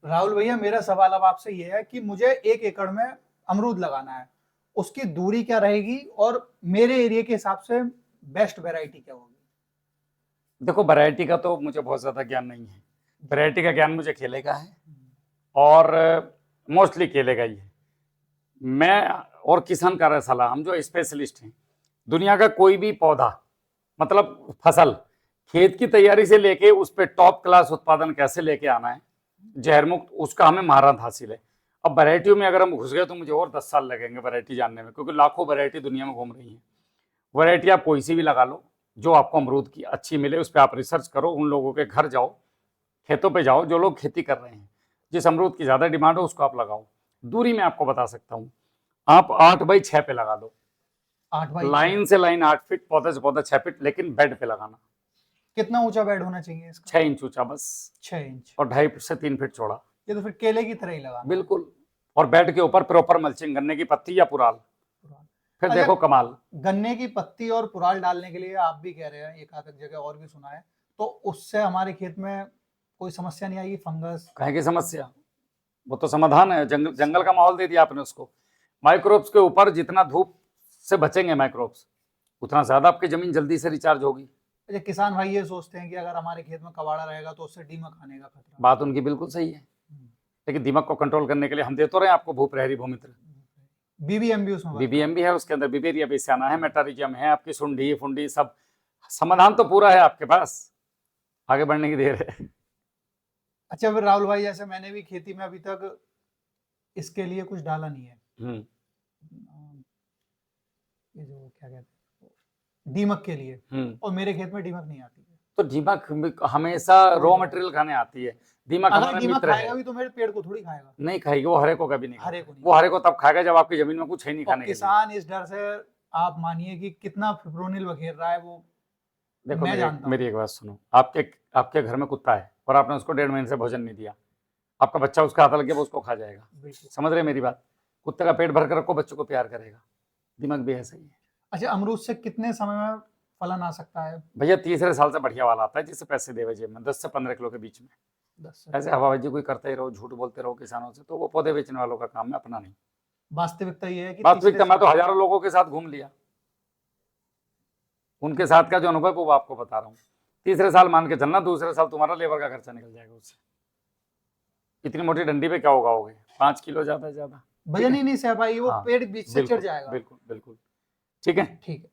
राहुल भैया, मेरा सवाल अब आपसे ये है कि मुझे 1 एकड़ में अमरूद लगाना है, उसकी दूरी क्या रहेगी और मेरे एरिया के हिसाब से बेस्ट वैरायटी क्या होगी? देखो, वैरायटी का तो मुझे बहुत ज़्यादा ज्ञान नहीं है। वैरायटी का ज्ञान मुझे केले का है, और मोस्टली केले का ही है। मैं और किसान कार्यशाला, हम जो स्पेशलिस्ट हैं, दुनिया का कोई भी पौधा, मतलब फसल, खेत की तैयारी से लेके उस पर टॉप क्लास उत्पादन कैसे लेके आना है, जहर मुक्त, उसका हमें महारत हासिल है। अब वैरायटियों में अगर हम घुस गए तो मुझे और 10 साल लगेंगे वैरायटी जानने में, क्योंकि लाखों वैरायटी दुनिया में घूम रही है। वैरायटी आप कोई सी भी लगा लो, जो आपको अमरूद की अच्छी मिले, उस पर आप रिसर्च करो, उन लोगों के घर जाओ, खेतों पे जाओ जो लोग खेती कर रहे हैं, जिस अमरूद की ज़्यादा डिमांड हो उसको आप लगाओ। दूरी मैं आपको बता सकता हूँ, आप 8x6 पे लगा दो, 8x6? लाइन से लाइन 8 फीट, पौधे से पौधा 6 फीट, लेकिन बेड पे लगाना। कितना ऊंचा बेड होना चाहिए इसका? 6 इंच ऊंचा बस, 6 इंच? और 2.5 से 3 फीट चौड़ा। ये तो फिर केले की तरह ही लगाना है। बिल्कुल। और बेड के ऊपर प्रॉपर मल्चिंग, गन्ने की पत्ती या पुराल, फिर अच्छा, देखो कमाल। गन्ने की पत्ती और पुराल डालने के लिए आप भी कह रहे हैं, एक आध जगह और भी सुना है, तो उससे हमारे खेत में कोई समस्या नहीं आएगी? फंगस? कहीं की समस्या, वो तो समाधान है। जंगल जंगल का माहौल दे दिया आपने उसको। माइक्रोब्स के ऊपर जितना धूप से बचेंगे माइक्रोब्स, उतना ज्यादा आपकी जमीन जल्दी से रिचार्ज होगी। अच्छा, किसान भाई ये सोचते हैं कि अगर हमारे खेत में कबाड़ा रहेगा तो उससे दीमक आने का खतरा। बात उनकी बिल्कुल सही है, लेकिन दीमक को कंट्रोल करने के लिए हम दे तो रहे हैं आपको भूप्रहरी भूमित्र। बीबीएम भी उसमें बीबीएम भी है उसके अंदर, बिबेरिया बेसियाना है, मेटारिजियम है, आपकी सुंडी फुंडी सब, समाधान तो पूरा है आपके पास, आगे बढ़ने की देर है। अच्छा, फिर राहुल भाई, जैसे मैंने भी खेती में अभी तक इसके लिए कुछ डाला नहीं है, ये जो क्या कहते हैं, दीमक के लिए, और मेरे खेत में दीमक नहीं आती है। तो दीमक हमेशा रॉ मटेरियल खाने आती है। दीमक अगर हमारा दीमक मित्र खाएगा है। भी तो मेरे पेड़ को थोड़ी खाएगा। नहीं खाएगी वो, हरे को कभी नहीं हरे खाएगा। को नहीं वो हरे को तब खाएगा जब आपकी जमीन में कुछ है नहीं और खाने के लिए। किसान इस डर से, आप मानिए कि कितना फिप्रोनिल बखेर रहा है वो, देखो मैं जानता हूँ। मेरी एक बात सुनो, आपके घर में कुत्ता है और आपने उसको 1.5 महीने से भोजन नहीं दिया, आपका बच्चा उसका हाथ लग गया वो उसको खा जाएगा। समझ रहे मेरी बात? कुत्ते का पेट भर कर रखो, बच्चों को प्यार करेगा। दिमाग भी ऐसा ही है। अच्छा, अमरूद से कितने समय में फलन आ सकता है? भैया तीसरे साल से बढ़िया वाला आता है, जिससे पैसे दे जेब में, 10 से 15 किलो के बीच में। 10 से ऐसे हवाबाजी कोई करते ही रहो, झूठ बोलते रहो किसानों से, तो वो पौधे बेचने वालों का काम है, अपना नहीं। वास्तविकता ये है कि वास्तविकता मैं तो हजारों लोगों के साथ घूम लिया, उनके साथ का जो अनुभव है वो आपको बता रहा हूँ। तीसरे साल मान के चलना, दूसरे साल तुम्हारा लेबर का खर्चा निकल जाएगा उससे। इतनी मोटी डंडी पे क्या उगाओगे? 5 किलो ज्यादा से ज्यादा वजन ही नहीं सह पाएगी वो, हाँ, पेड़ बीच से चढ़ जाएगा। बिल्कुल बिल्कुल। ठीक है। ठीक है।